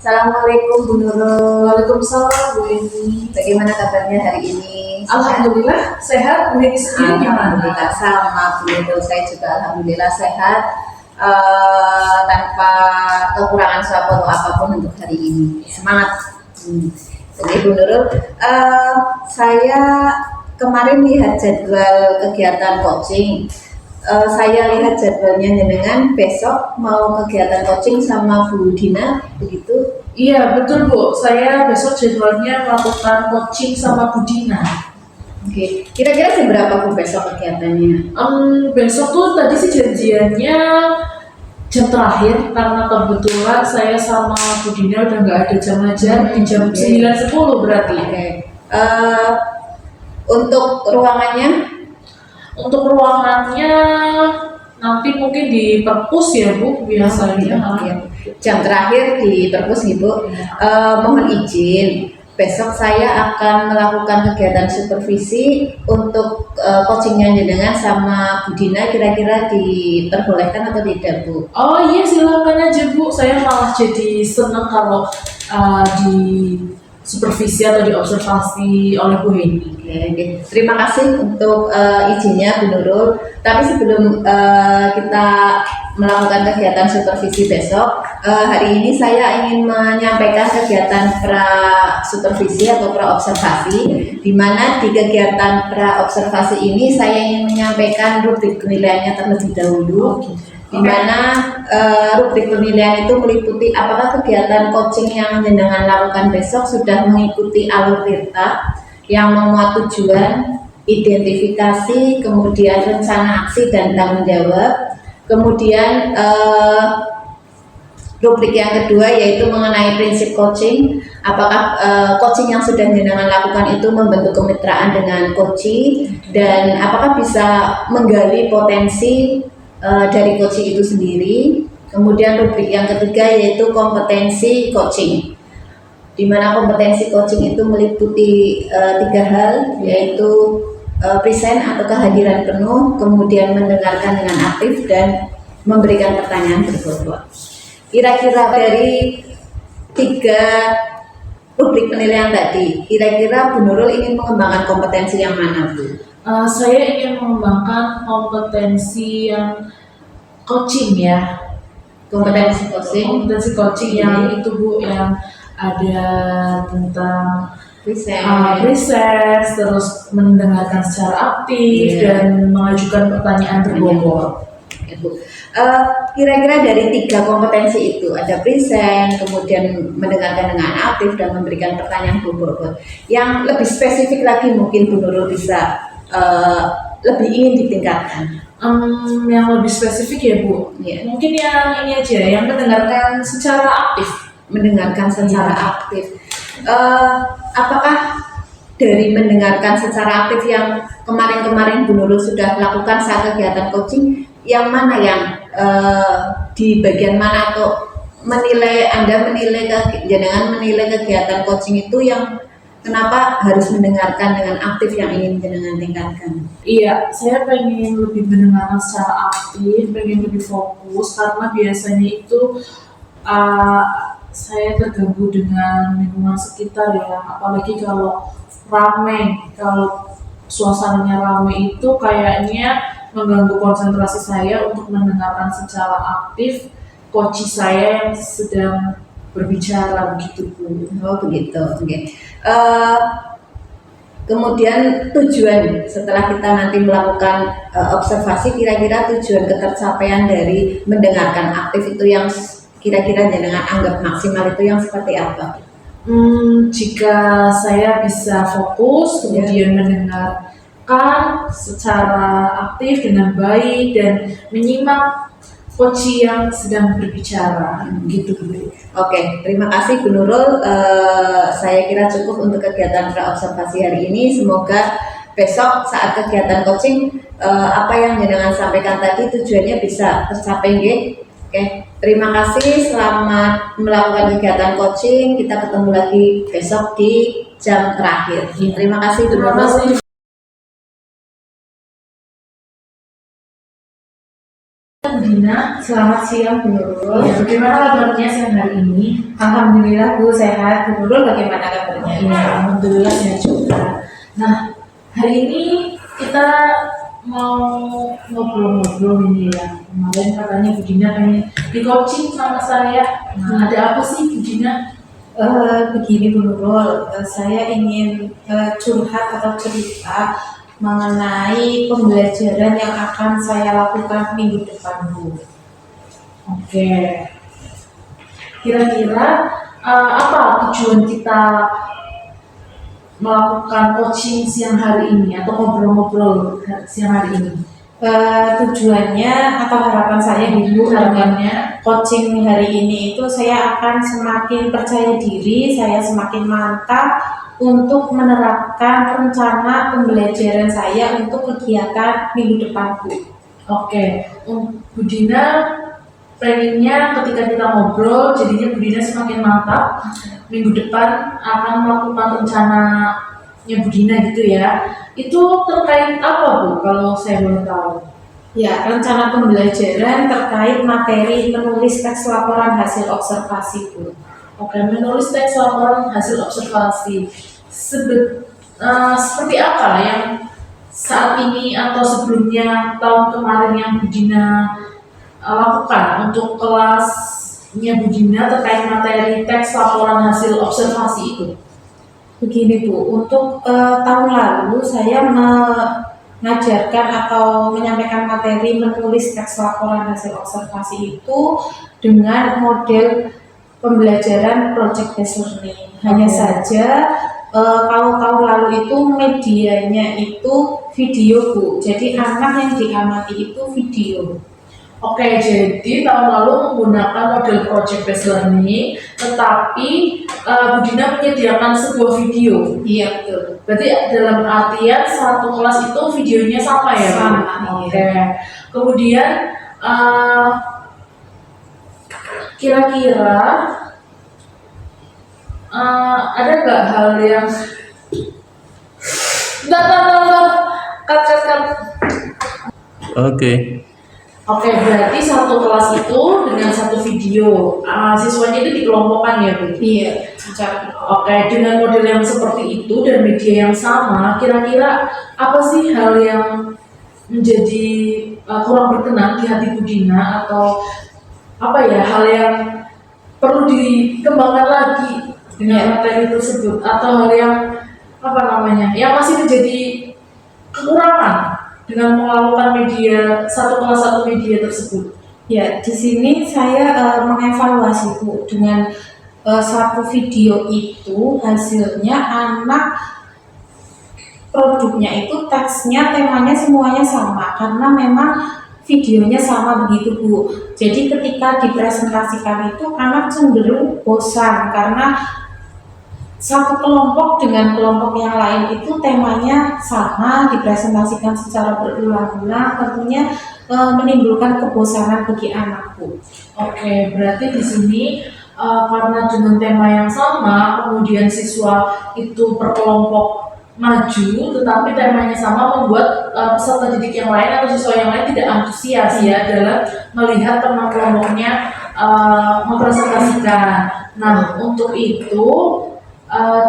Assalamualaikum Bu Nurul. Waalaikumsalam Bu Eni. Bagaimana kabarnya hari ini? Alhamdulillah sehat. Bu Eni sendiri gimana? Alhamdulillah sama Bu Nurul, saya juga alhamdulillah sehat, tanpa kekurangan suatu apapun untuk hari ini. Semangat. Jadi Bu Nurul, saya kemarin lihat jadwal kegiatan coaching. Saya lihat jadwalnya jenengan besok mau kegiatan coaching sama Bu Dina, begitu? Iya betul Bu, saya besok jadwalnya melakukan coaching sama Bu Dina. Oke, kira-kira seberapa Bu besok kegiatannya? Besok tuh tadi sih janjiannya jam terakhir, karena kebetulan saya sama Bu Dina udah nggak ada jam ngajar di jam 9.10 berarti. Oke. Untuk ruangannya? Untuk ruangannya nanti mungkin di perpus ya Bu biasanya. Jam terakhir di perpus Ibu. Mohon izin, besok saya akan melakukan kegiatan supervisi untuk coachingnya jenengan sama Bu Dina, kira-kira diperbolehkan atau tidak Bu? Oh iya silakan aja Bu, saya malah jadi seneng kalau di supervisi atau diobservasi oleh Bu Heni. Oke. Terima kasih untuk izinnya Bu Nurul. Tapi sebelum kita melakukan kegiatan supervisi besok, hari ini saya ingin menyampaikan kegiatan pra supervisi atau pra observasi, di mana di kegiatan pra observasi ini saya ingin menyampaikan rubrik penilaiannya terlebih dahulu. Di mana rubrik penilaian itu meliputi apakah kegiatan coaching yang jenengan lakukan besok sudah mengikuti alur tirta yang memuat tujuan, identifikasi, kemudian rencana aksi dan tanggung jawab. Kemudian rubrik yang kedua yaitu mengenai prinsip coaching, apakah coaching yang sudah jenengan lakukan itu membentuk kemitraan dengan coachee, dan apakah bisa menggali potensi dari coaching itu sendiri. Kemudian rubrik yang ketiga yaitu kompetensi coaching, di mana kompetensi coaching itu meliputi 3 hal, yaitu present atau kehadiran penuh, kemudian mendengarkan dengan aktif, dan memberikan pertanyaan berbobot. Kira-kira dari 3 rubrik penilaian tadi, kira-kira Bu Nurul ingin mengembangkan kompetensi yang mana Bu? Saya ingin mengembangkan kompetensi yang coaching ya. Kompetensi coaching yang itu Bu, yang ada tentang riset, terus mendengarkan secara aktif, dan mengajukan pertanyaan berbobot. Kira-kira dari 3 kompetensi itu, ada present, kemudian mendengarkan dengan aktif, dan memberikan pertanyaan berbobot, yang lebih spesifik lagi mungkin Bu Nurul bisa lebih ingin ditingkatkan? Yang lebih spesifik ya Bu, mungkin yang ini aja, yang mendengarkan secara aktif. Aktif. Apakah dari mendengarkan secara aktif yang kemarin-kemarin Bu Nurul sudah lakukan saat kegiatan coaching, yang mana yang di bagian mana, atau jenengan menilai kegiatan coaching itu yang kenapa harus mendengarkan dengan aktif yang ingin jenengan tingkatkan? Iya, saya pengen lebih mendengarkan secara aktif, pengen lebih fokus, karena biasanya itu saya terganggu dengan lingkungan sekitar ya, apalagi kalau ramai, kalau suasananya ramai itu kayaknya mengganggu konsentrasi saya untuk mendengarkan secara aktif coach saya yang sedang berbicara, begitu Bu. Oh begitu, oke. Kemudian tujuan setelah kita nanti melakukan observasi, kira-kira tujuan ketercapaian dari mendengarkan aktif itu yang kira-kira jenengan anggap maksimal itu yang seperti apa? Jika saya bisa fokus, kemudian mendengarkan secara aktif dengan baik dan menyimak coach yang sedang berbicara, gitu Bu. Oke, terima kasih Bu Nurul. Saya kira cukup untuk kegiatan pra-observasi hari ini. Semoga besok saat kegiatan coaching apa yang jenengan sampaikan tadi tujuannya bisa tercapai. Oke, terima kasih. Selamat melakukan kegiatan coaching. Kita ketemu lagi besok di jam terakhir. Terima kasih Bu Nurul. Dina. Selamat siang Bu Nurul. Ya, bagaimana kabarnya siang hari ini? Alhamdulillah Bu sehat. Bu Nurul bagaimana kabarnya? Ya, alhamdulillah sehat juga. Nah, hari ini kita mau ngobrol-ngobrol ini ya. Kemarin katanya Bu Dina pengen di coaching sama saya. Nah, ada apa sih Bu Dina? Begini Bu Nurul, saya ingin curhat atau cerita mengenai pembelajaran yang akan saya lakukan minggu depan Bu. Oke. Kira-kira apa tujuan kita melakukan coaching siang hari ini atau ngobrol-ngobrol siang hari ini? Tujuannya atau harapan saya Bu dengan Harapannya, coaching hari ini itu saya akan semakin percaya diri, saya semakin mantap untuk menerapkan rencana pembelajaran saya untuk kegiatan minggu depan Bu. oke. Bu Dina pengennya ketika kita ngobrol, jadinya Bu Dina semakin mantap. Minggu depan akan melakukan rencananya Bu Dina gitu ya. Itu terkait apa Bu kalau saya boleh tahu? Ya, rencana pembelajaran terkait materi menulis teks laporan hasil observasi Bu. Oke, menulis teks laporan hasil observasi. Seperti apa yang saat ini atau sebelumnya tahun kemarin yang Bu Dina lakukan untuk kelasnya Bu Dina terkait materi teks laporan hasil observasi itu? Begini Bu, untuk tahun lalu saya mengajarkan atau menyampaikan materi menulis teks laporan hasil observasi itu dengan model pembelajaran project based learning. Hanya saja kalau tahun lalu itu medianya itu video Bu, jadi anak yang diamati itu video. Oke, jadi tahun lalu menggunakan model project based learning, tetapi Bu Dina menyediakan sebuah video. Iya betul. Berarti dalam artian satu kelas itu videonya sama ya? Bu? Sama, Oke. iya. Kemudian kira-kira ada nggak hal yang Bentar. Cut. Oke. Oke, berarti satu kelas itu dengan satu video. Siswanya itu dikelompokkan ya, Bu? Iya, secara Oke, dengan model yang seperti itu dan media yang sama, kira-kira apa sih hal yang menjadi kurang berkenan di hati Bu Dina atau apa ya hal yang perlu dikembangkan lagi dengan materi tersebut atau hal yang apa namanya yang masih menjadi kekurangan dengan melakukan media satu media tersebut? Ya, di sini saya mengevaluasi Bu dengan satu video itu hasilnya anak produknya itu teksnya temanya semuanya sama karena memang videonya sama begitu Bu. Jadi ketika dipresentasikan itu anak cenderung bosan karena satu kelompok dengan kelompok yang lain itu temanya sama, dipresentasikan secara berulang-ulang, tentunya menimbulkan kebosanan bagi anak Bu. Oke, berarti di sini karena dengan tema yang sama, kemudian siswa itu berkelompok maju, tetapi temanya sama membuat peserta didik yang lain atau siswa yang lain tidak antusias ya dalam melihat teman kelompoknya mempresentasikan. Nah, untuk itu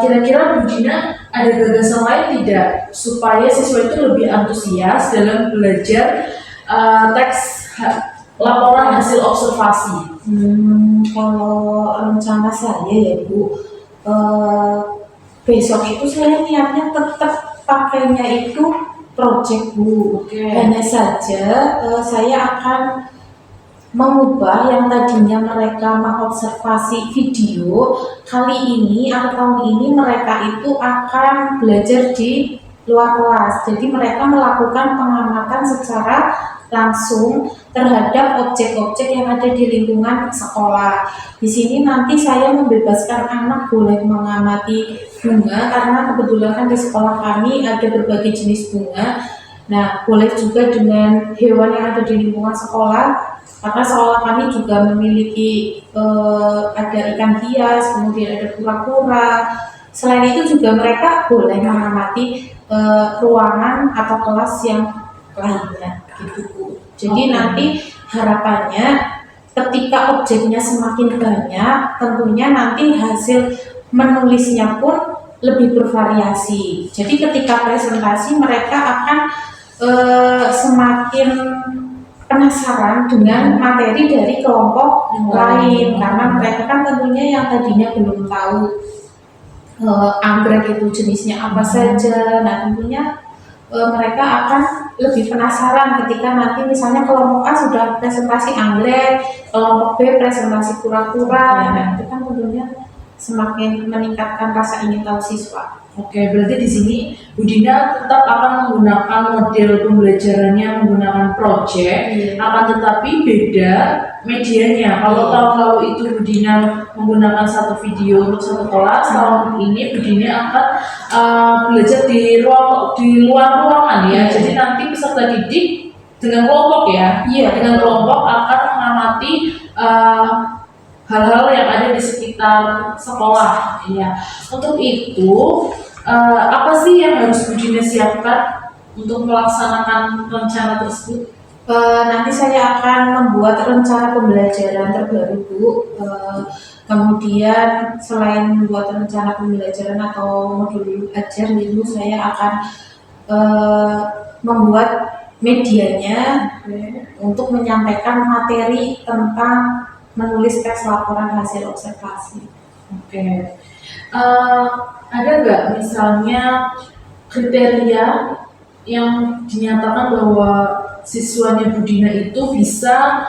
kira-kira Bu Dina ada gagasan lain tidak supaya siswa itu lebih antusias dalam belajar teks laporan hasil observasi? Kalau rencana saya ya Bu, besok itu saya niatnya tetap pakainya itu project Bu. Oke. Hanya saja saya akan mengubah yang tadinya mereka mengobservasi video, kali ini atau tahun ini mereka itu akan belajar di luar kelas. Jadi mereka melakukan pengamatan secara langsung terhadap objek-objek yang ada di lingkungan sekolah. Di sini nanti saya membebaskan anak boleh mengamati bunga karena kebetulan kan di sekolah kami ada berbagai jenis bunga. Nah, boleh juga dengan hewan yang ada di lingkungan sekolah. Karena sekolah kami juga memiliki ada ikan hias, kemudian ada kura-kura. Selain itu juga mereka boleh mengamati ruangan atau kelas yang lainnya, gitu Bu. Jadi nanti harapannya ketika objeknya semakin banyak, tentunya nanti hasil menulisnya pun lebih bervariasi. Jadi ketika presentasi mereka akan semakin penasaran dengan materi dari kelompok lain, karena mereka kan tentunya yang tadinya belum tahu anggrek itu jenisnya apa saja. Nah tentunya mereka akan lebih penasaran ketika nanti misalnya kelompok A sudah presentasi anggrek, kelompok B presentasi kura-kura. Nah itu kan tentunya semakin meningkatkan rasa ingin tahu siswa. Oke, berarti di sini Bu Dina tetap akan menggunakan model pembelajarannya menggunakan project, akan tetapi beda medianya. Kalau tahun lalu itu Bu Dina menggunakan satu video untuk satu kelas, tahun ini Bu Dina akan belajar di luar ruangan ya. Jadi nanti peserta didik dengan kelompok ya, dengan kelompok akan mengamati hal-hal yang ada di sekitar sekolah ya. Untuk itu apa sih yang harus Bu Dina siapkan untuk melaksanakan rencana tersebut? Nanti saya akan membuat rencana pembelajaran terbaru, Bu. Kemudian selain membuat rencana pembelajaran atau modul ajar itu, saya akan membuat medianya untuk menyampaikan materi tentang menulis teks laporan hasil observasi. Oke. Ada nggak misalnya kriteria yang dinyatakan bahwa siswanya Bu Dina itu bisa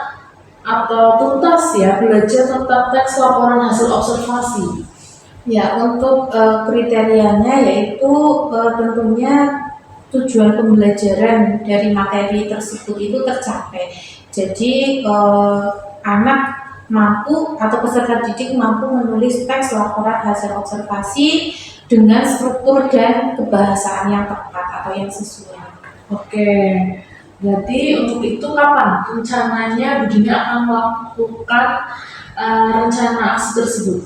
atau tuntas ya belajar tentang teks laporan hasil observasi? Ya, untuk kriterianya yaitu tentunya tujuan pembelajaran dari materi tersebut itu tercapai. Jadi anak mampu atau peserta didik mampu menulis teks laporan hasil observasi dengan struktur dan kebahasaan yang tepat atau yang sesuai. Oke, berarti untuk itu kapan rencananya Bu Dina akan melakukan rencana aksi tersebut?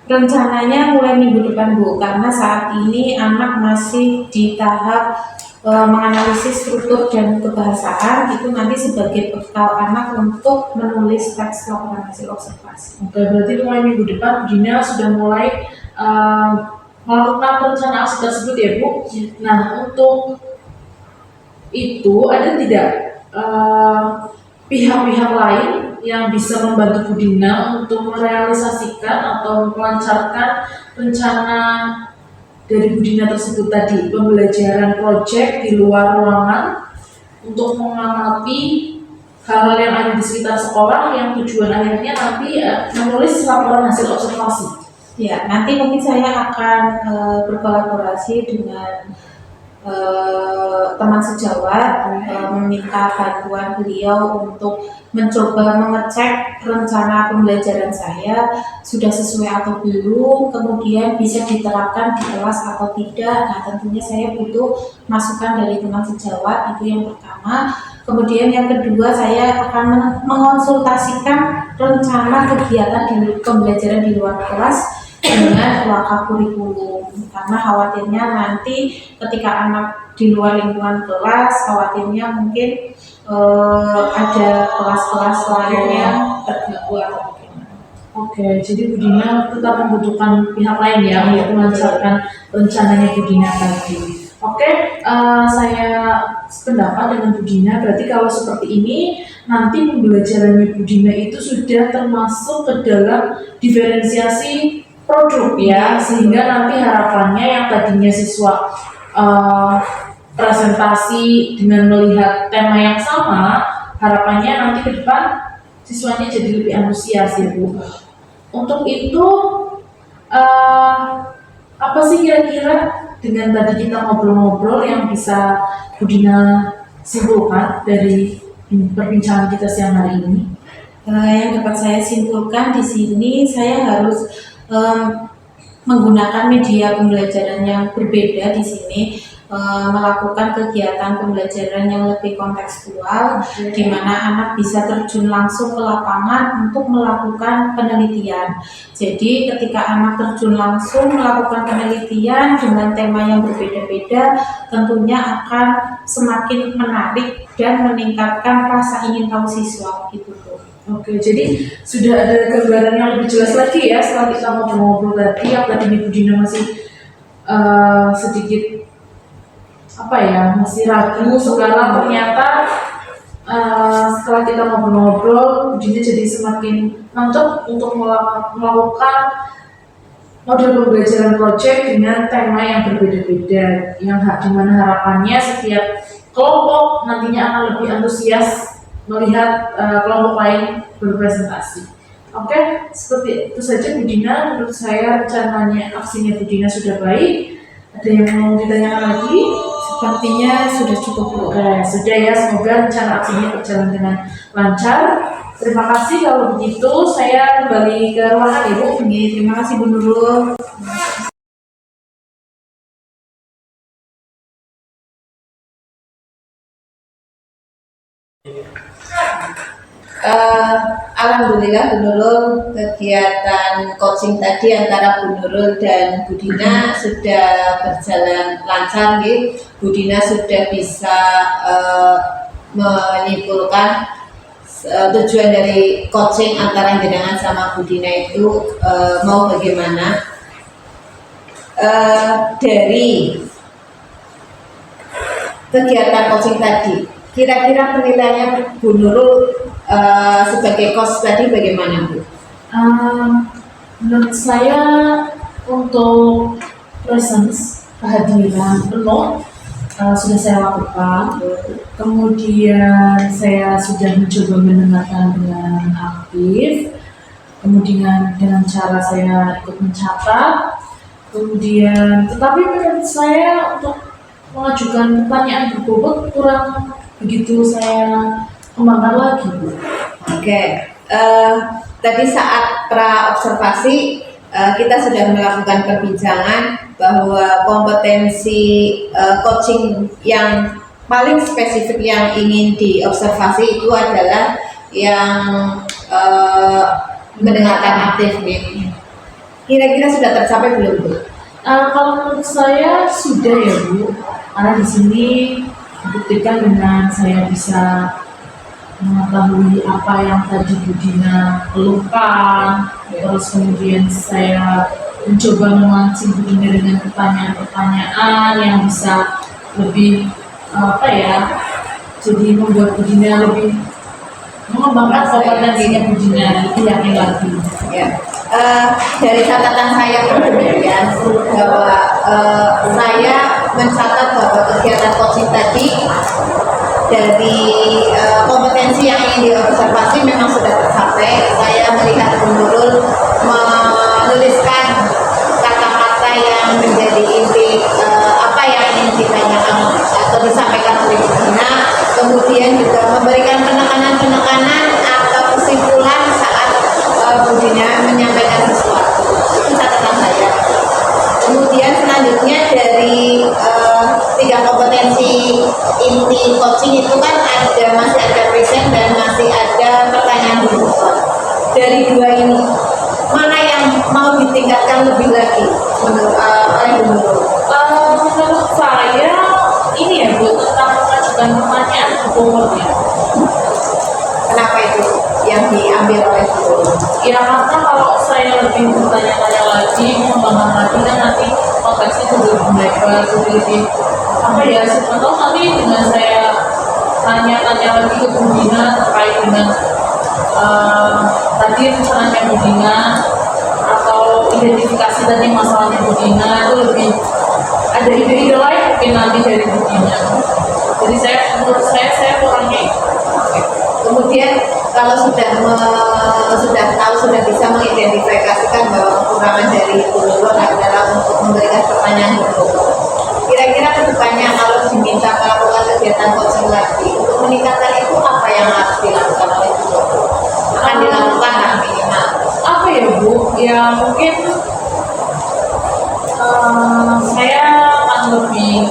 Rencananya mulai minggu depan, Bu, karena saat ini anak masih di tahap menganalisis struktur dan kebahasaan, itu nanti sebagai bekal anak untuk menulis teks laporan hasil observasi. Oke, berarti mulai minggu depan Bu Dina sudah mulai melakukan rencana aksi tersebut ya Bu. Nah, untuk itu ada tidak pihak-pihak lain yang bisa membantu Bu Dina untuk merealisasikan atau melancarkan rencana dari Bu Dina tersebut tadi, pembelajaran project di luar ruangan untuk mengamati hal-hal yang ada di sekitar sekolah yang tujuan akhirnya nanti menulis laporan hasil observasi. Ya, nanti mungkin saya akan berkolaborasi dengan teman sejawat, meminta bantuan beliau untuk mencoba mengecek rencana pembelajaran saya sudah sesuai atau belum, kemudian bisa diterapkan di kelas atau tidak. Nah tentunya saya butuh masukan dari teman sejawat, itu yang pertama. Kemudian yang kedua, saya akan mengonsultasikan rencana kegiatan di pembelajaran di luar kelas dengan waka kurikulum, karena khawatirnya nanti ketika anak di luar lingkungan kelas, khawatirnya mungkin ada kelas-kelas lain yang terganggu atau bagaimana. Oke, jadi Bu Dina tetap membutuhkan pihak lain ya untuk melancarkan rencananya Bu Dina tadi. Oke, saya sependapat dengan Bu Dina. Berarti kalau seperti ini, nanti pembelajarannya Bu Dina itu sudah termasuk ke dalam diferensiasi produk ya, sehingga nanti harapannya yang tadinya siswa presentasi dengan melihat tema yang sama, harapannya nanti ke depan siswanya jadi lebih antusias ya Bu. Untuk itu apa sih kira-kira dengan tadi kita ngobrol-ngobrol yang bisa Bu Dina simpulkan dari perbincangan kita siang hari ini? Yang dapat saya simpulkan di sini, saya harus menggunakan media pembelajaran yang berbeda di sini. melakukan kegiatan pembelajaran yang lebih kontekstual, di mana anak bisa terjun langsung ke lapangan untuk melakukan penelitian. Jadi ketika anak terjun langsung melakukan penelitian dengan tema yang berbeda-beda, tentunya akan semakin menarik dan meningkatkan rasa ingin tahu siswa gitu Bu. Oke, jadi sudah ada gambaran yang lebih jelas lagi ya setelah kita ngobrol-ngobrol tadi. Yang tadi Ibu Dina masih sedikit masih ragu. Sekarang ternyata setelah kita ngobrol-ngobrol, Dina jadi semakin mantap untuk melakukan model pembelajaran project dengan tema yang berbeda-beda, yang dimana harapannya setiap kelompok nantinya akan lebih antusias melihat kelompok lain berpresentasi. Oke, seperti itu saja Bu Dina. Menurut saya rencananya aksinya Bu Dina sudah baik. Ada yang mau ditanyakan lagi? Sepertinya sudah cukup Bu. Sudah ya, semoga rencana aksinya berjalan dengan lancar. Terima kasih. Kalau begitu saya kembali ke ruangan Ibu. Terima kasih Bu Nurul. Alhamdulillah Bu Nurul, kegiatan coaching tadi antara Bu Nurul dan Bu Dina sudah berjalan lancar nih. Bu Dina sudah bisa menyimpulkan tujuan dari coaching antara jenengan sama Bu Dina itu mau bagaimana. Dari kegiatan coaching tadi, kira-kira penilaiannya Bu Nurul sebagai coach tadi bagaimana Bu? Menurut saya untuk presence, kehadiran penuh sudah saya lakukan. Kemudian saya sudah mencoba mendengarkan dengan aktif. Kemudian dengan cara saya ikut mencatat. Kemudian, tetapi menurut saya untuk mengajukan pertanyaan berbobot kurang begitu saya kembangkan lagi Bu. Oke, tadi saat pra observasi kita sudah melakukan perbincangan bahwa kompetensi coaching yang paling spesifik yang ingin diobservasi itu adalah yang mendengarkan aktif nih. Kira-kira sudah tercapai belum Bu? Kalau menurut saya sudah ya Bu, karena di sini dibuktikan dengan saya bisa mengetahui apa yang tadi Bu Dina keluhkan, terus kemudian saya mencoba memancing Bu Dina dengan pertanyaan-pertanyaan yang bisa lebih jadi membuat Bu Dina lebih mengembangkan kompetensinya Bu Dina lebih yakin lagi. Ya. Dari catatan saya pun demikian bahwa saya mencatat bahwa kegiatan coaching tadi dari kompetensi yang ingin diobservasi memang sudah tercapai. Saya melihat Bu Nurul menuliskan kata-kata yang menjadi inti apa yang ingin ditanyakan atau disampaikan oleh Bu Dina, kemudian juga memberikan penekanan-penekanan atau kesimpulan saat Bu Dina menyampaikan sesuatu. Itu catatan saya. Kemudian selanjutnya dari 3 kompetensi inti coaching itu kan masih ada present dan masih ada pertanyaan berulang. Dari 2 ini mana yang mau ditingkatkan lebih lagi menurut Bu Nurul? Menurut saya ini ya Bu, tentang mengajukan pertanyaan berbobot ya. Kenapa itu yang diambil oleh Bu Nurul? Ya karena kalau saya lebih bertanya-tanya lagi, mengembangkan lagi kan nanti konteksnya sudah lebih lebar, sudah lebih siapa tahu nanti dengan saya tanya-tanya lagi ke Bu Dina terkait dengan tadi rencananya Bu Dina atau identifikasi tadi masalahnya Bu Dina itu lebih ada ide-ide lain mungkin nanti dari Bu Dina. Jadi menurut saya kurangnya itu. Kemudian kalau sudah tahu, sudah bisa mengidentifikasikan bahwa kekurangan dari Bu Nurul adalah untuk memberikan pertanyaan berbobot. Kira-kira kedepannya kalau diminta melakukan kegiatan coaching lagi untuk meningkatkan itu apa yang harus dilakukan oleh Bu Nurul? Akan dilakukan minimal. Apa ya Bu? Ya mungkin saya akan lebih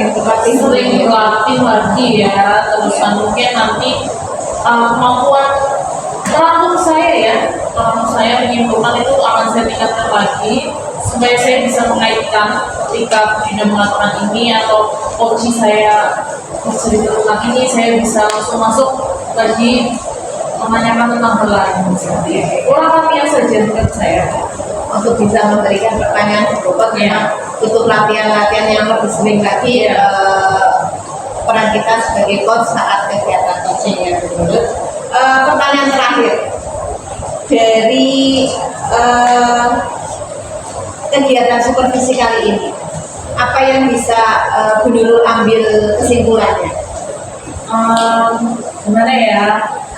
sering terlatih. sering dilatih lagi ya, terus mungkin nanti kemampuan merangkum saya menyimpulkan itu akan saya tingkatkan lagi supaya saya bisa mengaitkan ketika tidak mengatakan ini atau coach saya bercerita tentang ini, saya bisa langsung masuk lagi menanyakan tentang hal lain seperti itu. Kurang latihan saja menurut saya Untuk bisa memberikan pertanyaan berupa ya. untuk latihan-latihan yang lebih sering lagi peran kita sebagai coach saat kegiatan coaching ya. Pertanyaan terakhir dari kegiatan supervisi kali ini, apa yang bisa Bu Nurul ambil kesimpulannya? Gimana ya?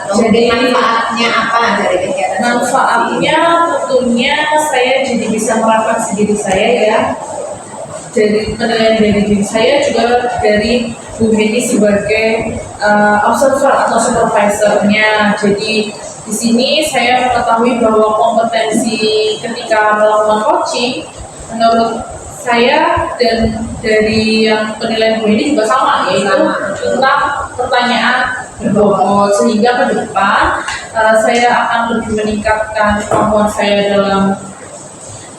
Atau mungkin manfaatnya apa dari kegiatan Manfaatnya tentunya saya jadi bisa merefleksi diri saya ya, dari penilaian dari diri saya juga dari Bu Heni sebagai observer atau supervisornya. Jadi di sini saya mengetahui bahwa kompetensi ketika melakukan coaching menurut saya dan dari yang penilaian Bu Heni juga sama, yaitu tentang pertanyaan berbobot, sehingga ke depan saya akan lebih meningkatkan kemampuan saya dalam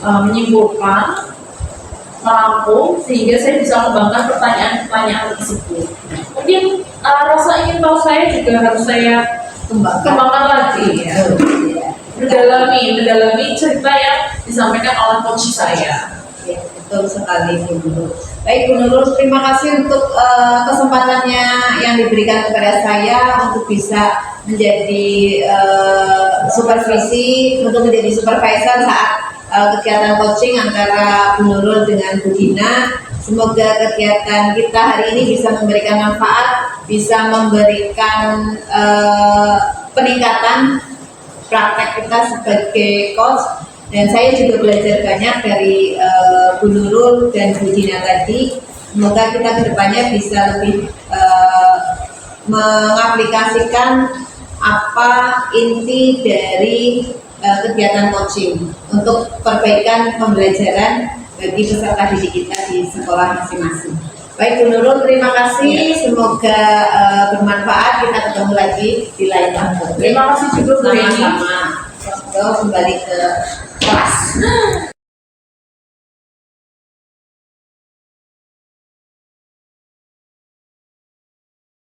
menyimpulkan, merangkum, sehingga saya bisa mengembangkan pertanyaan-pertanyaan tersebut. Mungkin rasa ingin tahu saya juga harus saya kembangkan lagi ya. Mendalami cerita yang disampaikan oleh coach saya. Ya, betul sekali Bu Nurul. Baik Bu Nurul, terima kasih untuk kesempatannya yang diberikan kepada saya untuk bisa menjadi supervisi, untuk menjadi supervisor saat kegiatan coaching antara Bu Nurul dengan Bu Dina. Semoga kegiatan kita hari ini bisa memberikan manfaat, bisa memberikan peningkatan praktek kita sebagai coach. Dan saya juga belajar banyak dari Bu Nurul dan Bu Dina tadi. Semoga kita kedepannya bisa lebih mengaplikasikan apa inti dari kegiatan coaching untuk perbaikan pembelajaran bagi peserta didik kita di sekolah masing-masing. Baik Bu Nurul, terima kasih. Semoga bermanfaat. Kita ketemu lagi di lain waktu. Terima kasih juga Bu Heni. Sama-sama. Kembali ke kelas.